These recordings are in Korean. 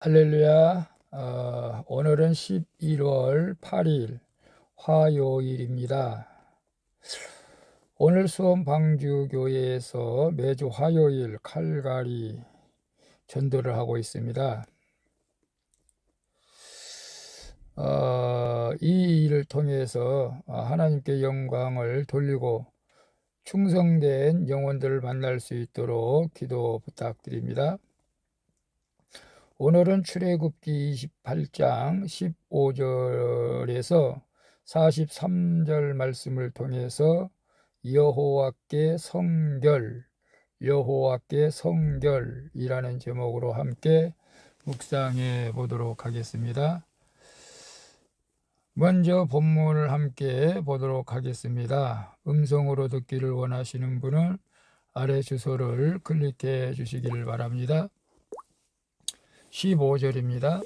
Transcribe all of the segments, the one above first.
할렐루야. 오늘은 11월 8일 화요일입니다. 오늘 수원 방주교회에서 매주 화요일 칼갈이 전도를 하고 있습니다. 이 일을 통해서 하나님께 영광을 돌리고 충성된 영혼들을 만날 수 있도록 기도 부탁드립니다. 오늘은 출애굽기 28장 15절에서 43절 말씀을 통해서 여호와께 성결이라는 제목으로 함께 묵상해 보도록 하겠습니다. 먼저 본문을 함께 보도록 하겠습니다. 음성으로 듣기를 원하시는 분은 아래 주소를 클릭해 주시기를 바랍니다. 15절입니다.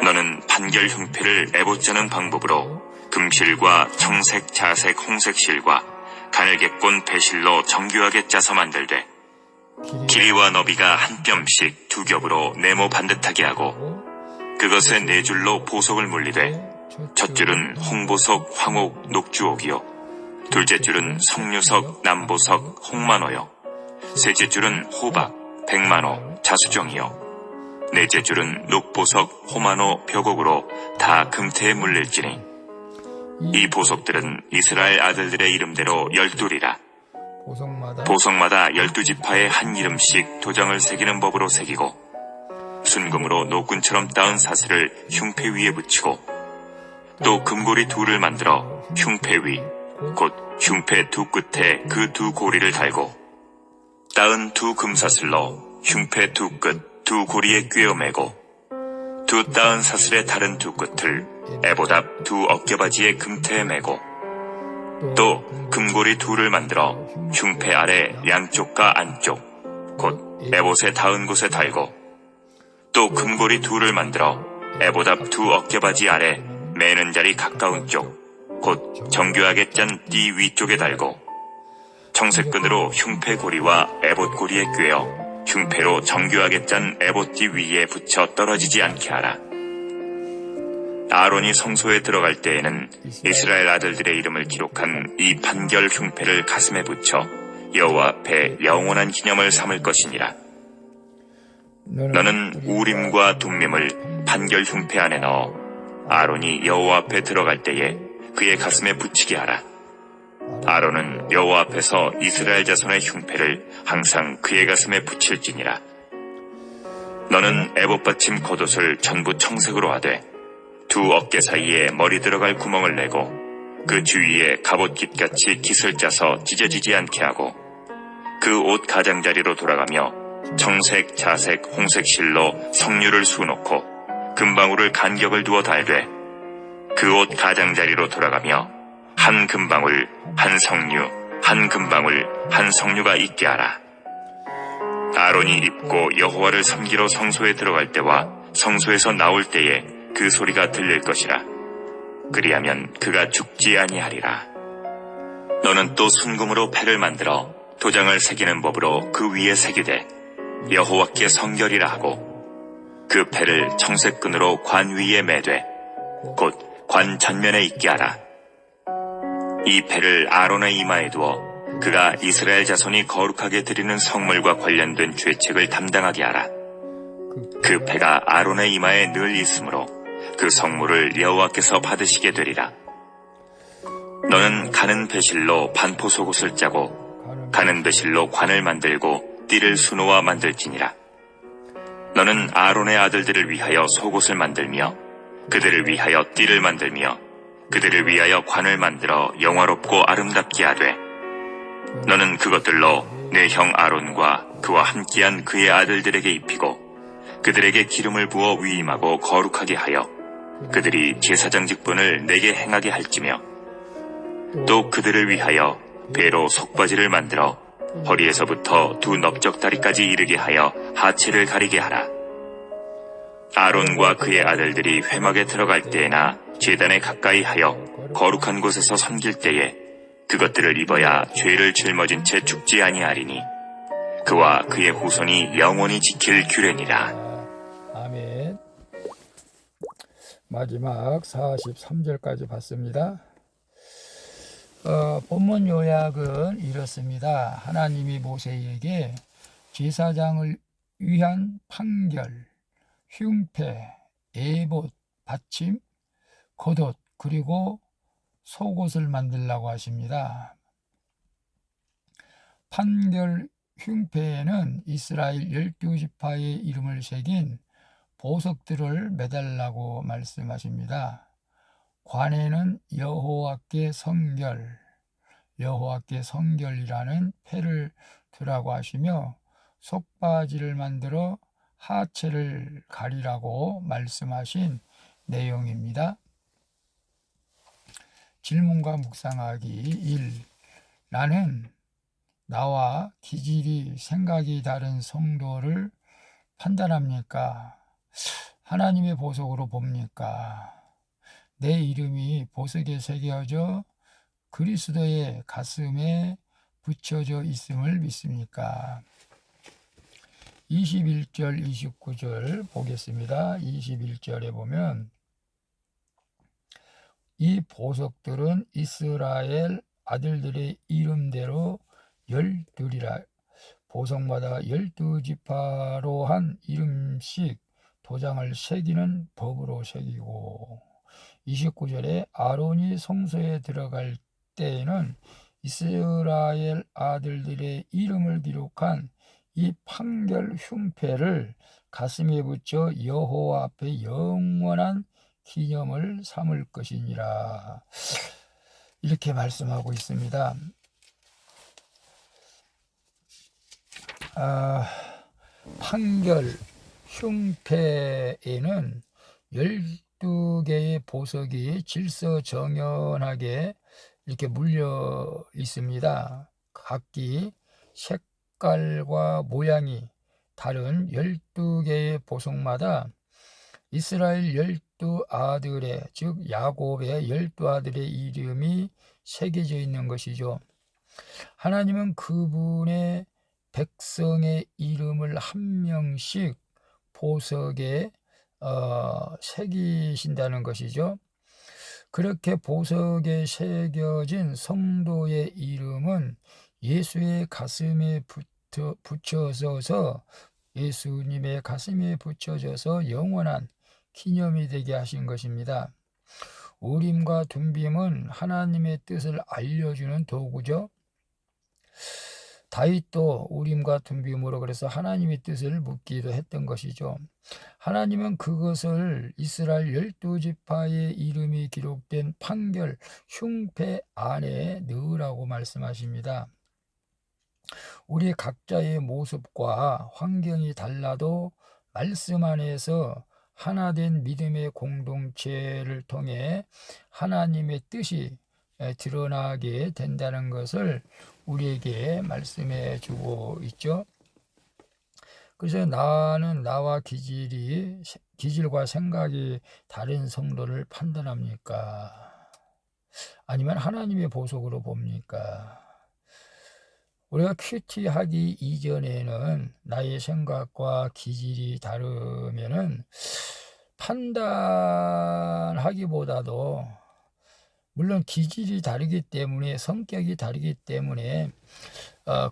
너는 판결 흉패를 애봇자는 방법으로 금실과 청색, 자색, 홍색 실과 가늘게꼰 배실로 정교하게 짜서 만들되 길이와 너비가 한 뼘씩 두 겹으로 네모 반듯하게 하고 그것에 네 줄로 보석을 물리되 첫 줄은 홍보석, 황옥, 녹주옥이요 둘째 줄은 석류석, 남보석, 홍만호요 셋째 줄은 호박, 백만호, 자수정이요 넷째 줄은 녹보석, 호만호, 벽옥으로 다 금태에 물릴지니 이 보석들은 이스라엘 아들들의 이름대로 12이라. 보석마다 12지파에 한 이름씩 도장을 새기는 법으로 새기고 순금으로 노끈처럼 따은 사슬을 흉패 위에 붙이고 또 금고리 둘을 만들어 흉패 위, 곧 흉패 두 끝에 그 두 고리를 달고 따은 두 금사슬로 흉패 두 끝, 두 고리에 꿰어 매고 두 따은 사슬의 다른 두 끝을 에봇 앞 두 어깨바지에 금태에 매고 또 금고리 둘을 만들어 흉패 아래 양쪽과 안쪽, 곧 에봇의 닿은 곳에 달고 또 금고리 둘을 만들어 에봇 앞 두 어깨바지 아래 매는 자리 가까운 쪽, 곧 정교하게 짠 띠 위쪽에 달고 청색끈으로 흉패 고리와 에봇 고리에 꿰어 흉패로 정교하게 짠 에봇띠 위에 붙여 떨어지지 않게 하라. 아론이 성소에 들어갈 때에는 이스라엘 아들들의 이름을 기록한 이 판결 흉패를 가슴에 붙여 여호와 앞에 영원한 기념을 삼을 것이니라. 너는 우림과 둠밈을 판결 흉패 안에 넣어 아론이 여호와 앞에 들어갈 때에 그의 가슴에 붙이게 하라. 아론은 여호와 앞에서 이스라엘 자손의 흉패를 항상 그의 가슴에 붙일지니라. 너는 에봇 받침 겉옷을 전부 청색으로 하되 두 어깨 사이에 머리 들어갈 구멍을 내고 그 주위에 갑옷깃같이 깃을 짜서 찢어지지 않게 하고 그 옷 가장자리로 돌아가며 청색, 자색, 홍색 실로 석류를 수놓고 금방울을 간격을 두어 달되 그 옷 가장자리로 돌아가며 한 금방울, 한 석류, 한 금방울, 한 석류가 있게 하라. 아론이 입고 여호와를 섬기러 성소에 들어갈 때와 성소에서 나올 때에 그 소리가 들릴 것이라. 그리하면 그가 죽지 아니하리라. 너는 또 순금으로 패를 만들어 도장을 새기는 법으로 그 위에 새기되 여호와께 성결이라 하고 그 패를 청색끈으로 관 위에 매되 곧 관 전면에 있게 하라. 이 패를 아론의 이마에 두어 그가 이스라엘 자손이 거룩하게 드리는 성물과 관련된 죄책을 담당하게 하라. 그 패가 아론의 이마에 늘 있으므로 그 성물을 여호와께서 받으시게 되리라. 너는 가는 배실로 반포 속옷을 짜고 가는 배실로 관을 만들고 띠를 수놓아 만들지니라. 너는 아론의 아들들을 위하여 속옷을 만들며 그들을 위하여 띠를 만들며 그들을 위하여 관을 만들어 영화롭고 아름답게 하되 너는 그것들로 내 형 아론과 그와 함께한 그의 아들들에게 입히고 그들에게 기름을 부어 위임하고 거룩하게 하여 그들이 제사장 직분을 내게 행하게 할지며 또 그들을 위하여 배로 속바지를 만들어 허리에서부터 두 넓적다리까지 이르게 하여 하체를 가리게 하라. 아론과 그의 아들들이 회막에 들어갈 때에나 제단에 가까이 하여 거룩한 곳에서 섬길 때에 그것들을 입어야 죄를 짊어진 채 죽지 아니하리니 그와 그의 후손이 영원히 지킬 규례니라. 마지막 43절까지 봤습니다. 본문 요약은 이렇습니다. 하나님이 모세에게 제사장을 위한 판결, 흉패, 에봇, 받침, 겉옷, 그리고 속옷을 만들라고 하십니다. 판결 흉패에는 이스라엘 12지파의 이름을 새긴 보석들을 매달라고 말씀하십니다. 관에는 여호와께 성결이라는 패를 두라고 하시며 속바지를 만들어 하체를 가리라고 말씀하신 내용입니다. 질문과 묵상하기 1. 나는 나와 기질이 생각이 다른 성도를 판단합니까? 하나님의 보석으로 봅니까? 내 이름이 보석에 새겨져 그리스도의 가슴에 붙여져 있음을 믿습니까? 21절, 29절 보겠습니다. 21절에 보면 이 보석들은 이스라엘 아들들의 이름대로 12이라 보석마다 12지파로 한 이름씩 도장을 새기는 법으로 새기고 29절에 아론이 성소에 들어갈 때에는 이스라엘 아들들의 이름을 기록한 이 판결 흉패를 가슴에 붙여 여호와 앞에 영원한 기념을 삼을 것이니라. 이렇게 말씀하고 있습니다. 판결 흉패에는 12개의 보석이 질서정연하게 이렇게 물려 있습니다. 각기 색깔과 모양이 다른 12개의 보석마다 이스라엘 12아들의 즉 야곱의 12아들의 이름이 새겨져 있는 것이죠. 하나님은 그분의 백성의 이름을 한 명씩 보석에 새기신다는 것이죠. 그렇게 보석에 새겨진 성도의 이름은 예수의 가슴에 붙여져서 예수님의 가슴에 붙여져서 영원한 기념이 되게 하신 것입니다. 우림과 둠빔은 하나님의 뜻을 알려주는 도구죠. 다윗도 우림과 둠빔으로 그래서 하나님의 뜻을 묻기도 했던 것이죠. 하나님은 그것을 이스라엘 12지파의 이름이 기록된 판결 흉패 안에 넣으라고 말씀하십니다. 우리 각자의 모습과 환경이 달라도 말씀 안에서 하나된 믿음의 공동체를 통해 하나님의 뜻이 드러나게 된다는 것을 우리에게 말씀해 주고 있죠. 그래서 나는 나와 기질과 생각이 다른 성도를 판단합니까? 아니면 하나님의 보석으로 봅니까? 우리가 큐티하기 이전에는 나의 생각과 기질이 다르면은 판단하기보다도 물론 기질이 다르기 때문에 성격이 다르기 때문에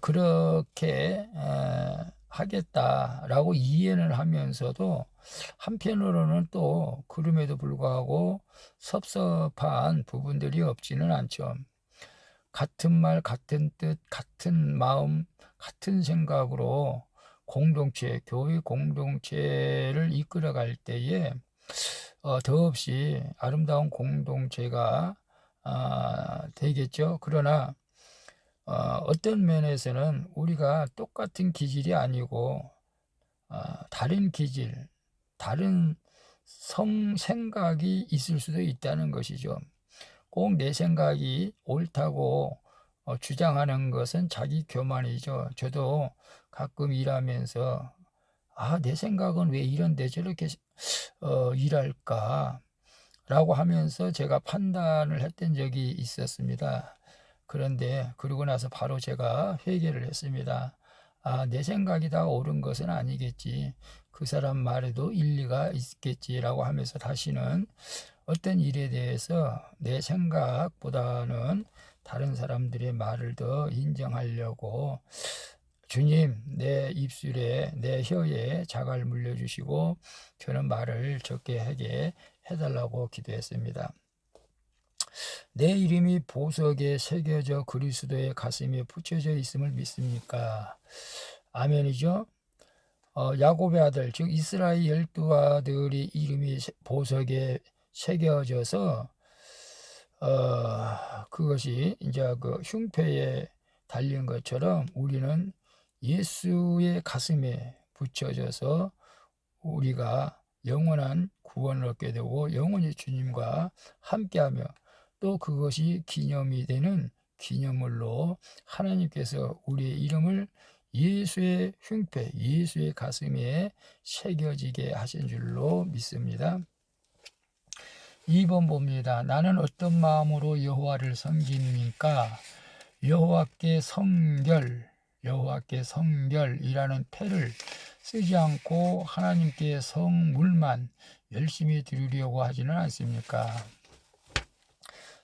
그렇게 하겠다라고 이해는 하면서도 한편으로는 또 그럼에도 불구하고 섭섭한 부분들이 없지는 않죠. 같은 말, 같은 뜻, 같은 마음, 같은 생각으로 공동체, 교회 공동체를 이끌어갈 때에 더없이 아름다운 공동체가 되겠죠. 그러나 어떤 면에서는 우리가 똑같은 기질이 아니고 다른 기질, 다른 생각이 있을 수도 있다는 것이죠. 꼭 내 생각이 옳다고 주장하는 것은 자기 교만이죠. 저도 가끔 일하면서 내 생각은 왜 이런데 저렇게 일할까 라고 하면서 제가 판단을 했던 적이 있었습니다. 그런데 그러고 나서 바로 제가 회개를 했습니다. 내 생각이 다 옳은 것은 아니겠지. 그 사람 말에도 일리가 있겠지라고 하면서 다시는 어떤 일에 대해서 내 생각보다는 다른 사람들의 말을 더 인정하려고 주님, 내 입술에, 내 혀에 자갈 물려주시고 저는 말을 적게 하게 해달라고 기도했습니다. 내 이름이 보석에 새겨져 그리스도의 가슴에 붙여져 있음을 믿습니까? 아멘이죠. 야곱의 아들, 즉 이스라엘 12아들이 이름이 보석에 새겨져서 그것이 이제 그 흉패에 달린 것처럼 우리는 예수의 가슴에 붙여져서 우리가 영원한 구원을 얻게 되고 영원히 주님과 함께하며 또 그것이 기념이 되는 기념물로 하나님께서 우리의 이름을 예수의 흉패, 예수의 가슴에 새겨지게 하신 줄로 믿습니다. 2번 봅니다. 나는 어떤 마음으로 여호와를 섬깁니까? 여호와께 성결이라는 패를 쓰지 않고 하나님께 성물만 열심히 드리려고 하지는 않습니까?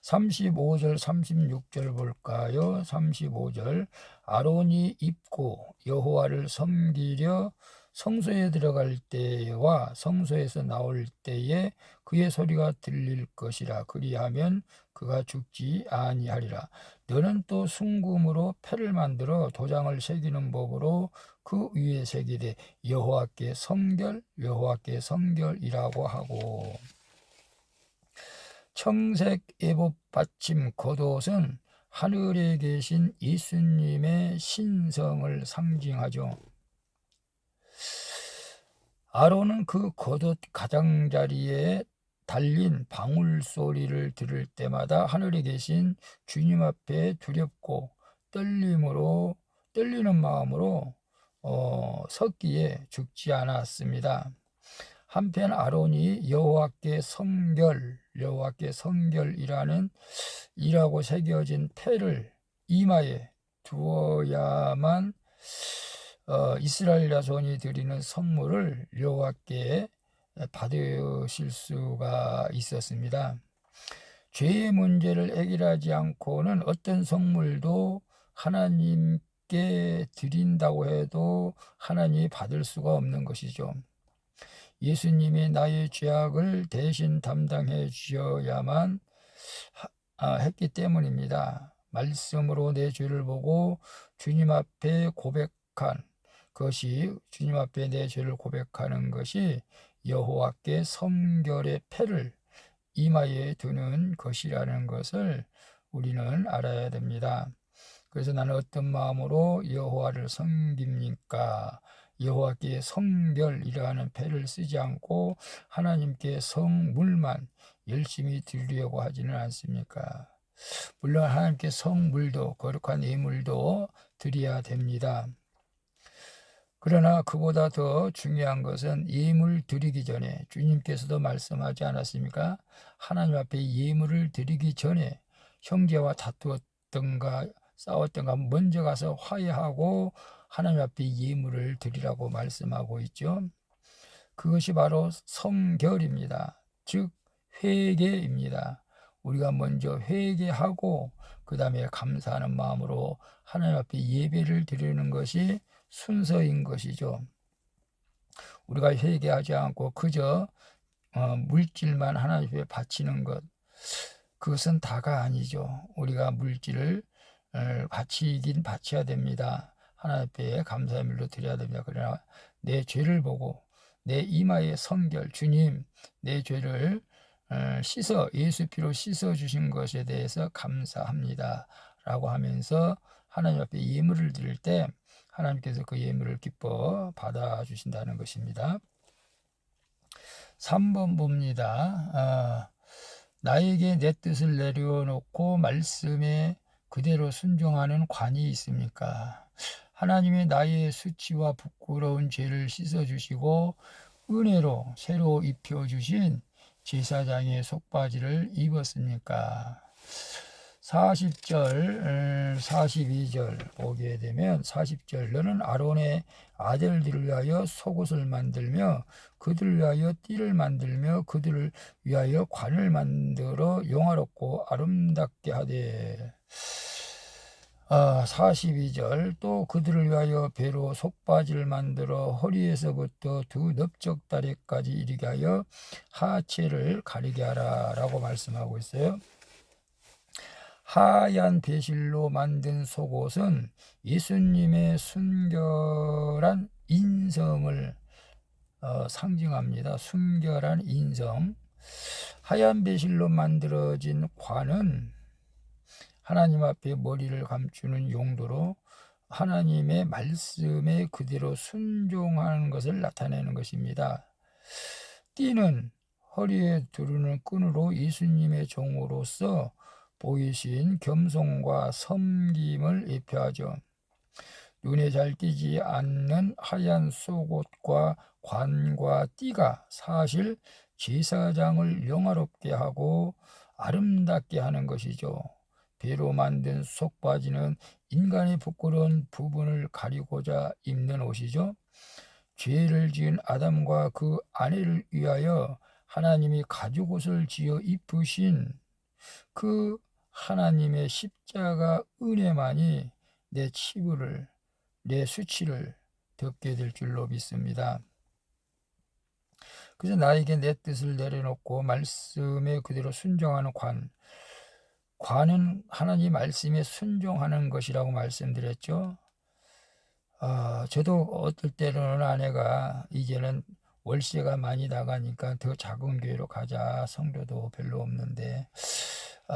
35절 36절 볼까요? 35절 아론이 입고 여호와를 섬기려 성소에 들어갈 때와 성소에서 나올 때에 그의 소리가 들릴 것이라. 그리하면 그가 죽지 아니하리라. 너는 또 순금으로 패를 만들어 도장을 새기는 법으로 그 위에 새기되 여호와께 성결이라고 하고, 청색 에봇 받침 겉옷은 하늘에 계신 예수님의 신성을 상징하죠. 아론은 그 겉옷 가장자리에 달린 방울 소리를 들을 때마다 하늘에 계신 주님 앞에 두렵고 떨리는 마음으로 섰기에 죽지 않았습니다. 한편 아론이 여호와께 성결이라는 이라고 새겨진 패를 이마에 두어야만 이스라엘 자손이 드리는 선물을 여호와께 받으실 수가 있었습니다. 죄의 문제를 해결하지 않고는 어떤 선물도 하나님께 드린다고 해도 하나님이 받을 수가 없는 것이죠. 예수님이 나의 죄악을 대신 담당해 주셔야만 했기 때문입니다. 말씀으로 내 죄를 보고 주님 앞에 주님 앞에 내 죄를 고백하는 것이 여호와께 성결의 패를 이마에 두는 것이라는 것을 우리는 알아야 됩니다. 그래서 나는 어떤 마음으로 여호와를 섬깁니까? 여호와께 성결이라는 패를 쓰지 않고 하나님께 성물만 열심히 드리려고 하지는 않습니까? 물론 하나님께 성물도 거룩한 예물도 드려야 됩니다. 그러나 그보다 더 중요한 것은 예물 드리기 전에 주님께서도 말씀하지 않았습니까? 하나님 앞에 예물을 드리기 전에 형제와 다투었던가 싸웠던가 먼저 가서 화해하고 하나님 앞에 예물을 드리라고 말씀하고 있죠. 그것이 바로 성결입니다. 즉 회개입니다. 우리가 먼저 회개하고 그 다음에 감사하는 마음으로 하나님 앞에 예배를 드리는 것이 순서인 것이죠. 우리가 회개하지 않고 그저 물질만 하나님 앞에 바치는 것, 그것은 다가 아니죠. 우리가 물질을 바치긴 바쳐야 됩니다. 하나님 앞에 감사의 물로 드려야 됩니다. 그러나 내 죄를 보고 내 이마의 성결, 주님 내 죄를 예수 피로 씻어 주신 것에 대해서 감사합니다 라고 하면서 하나님 앞에 예물을 드릴 때 하나님께서 그 예물을 기뻐 받아주신다는 것입니다. 3번 봅니다. 나에게 내 뜻을 내려놓고 말씀에 그대로 순종하는 관이 있습니까? 하나님이 나의 수치와 부끄러운 죄를 씻어주시고 은혜로 새로 입혀주신 제사장의 속바지를 입었습니까? 40절, 42절 보게 되면 40절 너는 아론의 아들들을 위하여 속옷을 만들며 그들을 위하여 띠를 만들며 그들을 위하여 관을 만들어 용화롭고 아름답게 하되 42절 또 그들을 위하여 배로 속바지를 만들어 허리에서부터 두 넓적다리까지 이르게 하여 하체를 가리게 하라 라고 말씀하고 있어요. 하얀 배실로 만든 속옷은 예수님의 순결한 인성을 상징합니다. 순결한 인성. 하얀 배실로 만들어진 관은 하나님 앞에 머리를 감추는 용도로 하나님의 말씀에 그대로 순종하는 것을 나타내는 것입니다. 띠는 허리에 두르는 끈으로 예수님의 종으로서 보이신 겸손과 섬김을 예표하죠. 눈에 잘 띄지 않는 하얀 속옷과 관과 띠가 사실 제사장을 영화롭게 하고 아름답게 하는 것이죠. 배로 만든 속바지는 인간의 부끄러운 부분을 가리고자 입는 옷이죠. 죄를 지은 아담과 그 아내를 위하여 하나님이 가죽옷을 지어 입으신 그 하나님의 십자가 은혜만이 내 치부를, 내 수치를 덮게 될 줄로 믿습니다. 그래서 나에게 내 뜻을 내려놓고 말씀에 그대로 순종하는 관은 하나님 말씀에 순종하는 것이라고 말씀드렸죠. 저도 어떨 때는 아내가 이제는 월세가 많이 나가니까 더 작은 교회로 가자, 성도도 별로 없는데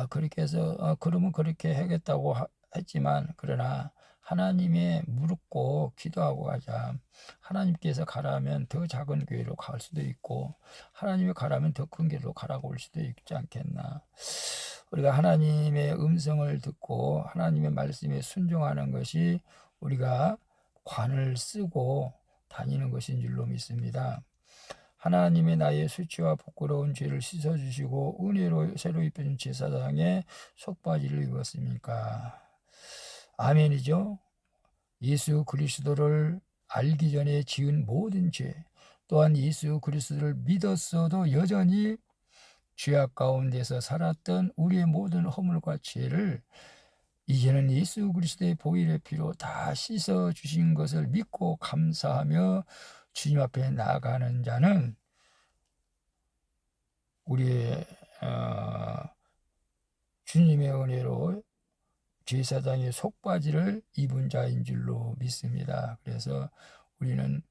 그렇게 해서 그러면 그렇게 하겠다고 했지만 그러나 하나님의 무릎 꿇고 기도하고 가자. 하나님께서 가라면 더 작은 교회로 갈 수도 있고 하나님이 가라면 더 큰 교회로 가라고 올 수도 있지 않겠나. 우리가 하나님의 음성을 듣고 하나님의 말씀에 순종하는 것이 우리가 관을 쓰고 다니는 것인 줄로 믿습니다. 하나님의 나의 수치와 부끄러운 죄를 씻어주시고 은혜로 새로 입혀준 제사장의 속바지를 입었습니까? 아멘이죠. 예수 그리스도를 알기 전에 지은 모든 죄, 또한 예수 그리스도를 믿었어도 여전히 죄악 가운데서 살았던 우리의 모든 허물과 죄를 이제는 예수 그리스도의 보혈의 피로 다 씻어주신 것을 믿고 감사하며 주님 앞에 나아가는 자는 우리의 주님의 은혜로 제사장의 속바지를 입은 자인 줄로 믿습니다. 그래서 우리는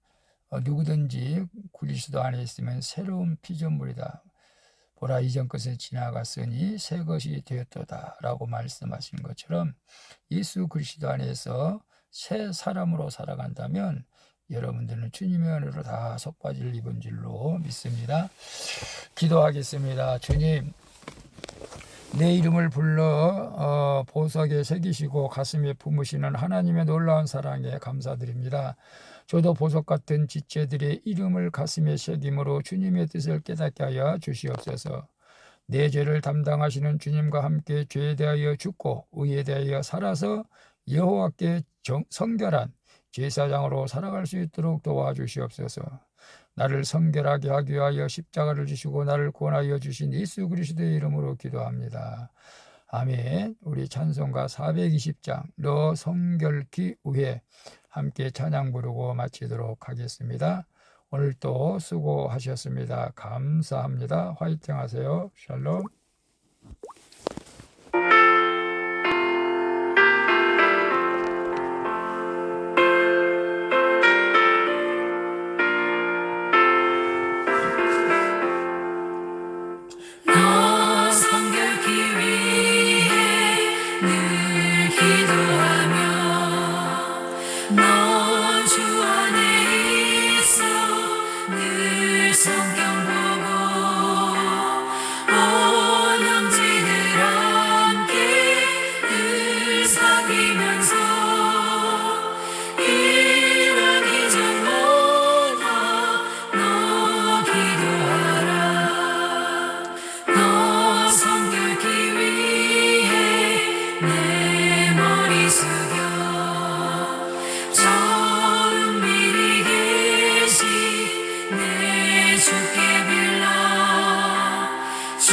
누구든지 그리스도 안에 있으면 새로운 피조물이다. 보라 이전 것은 지나갔으니 새 것이 되었도다 라고 말씀하신 것처럼 예수 그리스도 안에서 새 사람으로 살아간다면 여러분들은 주님의 은혜로 다 속바지를 입은 줄로 믿습니다. 기도하겠습니다. 주님, 내 이름을 불러 보석에 새기시고 가슴에 품으시는 하나님의 놀라운 사랑에 감사드립니다. 저도 보석 같은 지체들의 이름을 가슴에 새김으로 주님의 뜻을 깨닫게 하여 주시옵소서. 내 죄를 담당하시는 주님과 함께 죄에 대하여 죽고 의에 대하여 살아서 여호와께 성결한 제사장으로 살아갈 수 있도록 도와주시옵소서. 나를 성결하게 하기 위하여 십자가를 지시고 나를 구원하여 주신 예수 그리스도의 이름으로 기도합니다. 아멘. 우리 찬송가 420장 너 성결케 위해 함께 찬양 부르고 마치도록 하겠습니다. 오늘도 수고하셨습니다. 감사합니다. 화이팅 하세요. 샬롬. 주께 빌라 주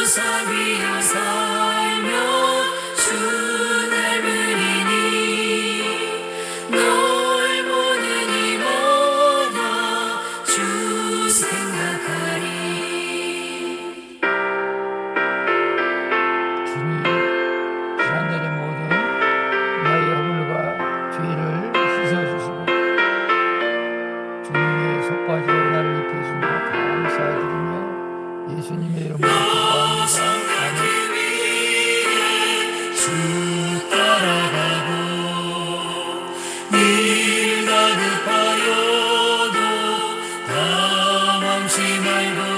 사귀어 살며 주 닮으리니 널 보는 이마다 주 생각하리. 주님, 지난날의 모든 나의 허물과 죄를 씻어주시고 주님의 속바지로 나를 입혀주신 것 감사드리며 예수님의 이름으로 기도합니다. 아멘. 주 따라가고 일 다급하여도 다 망치 말고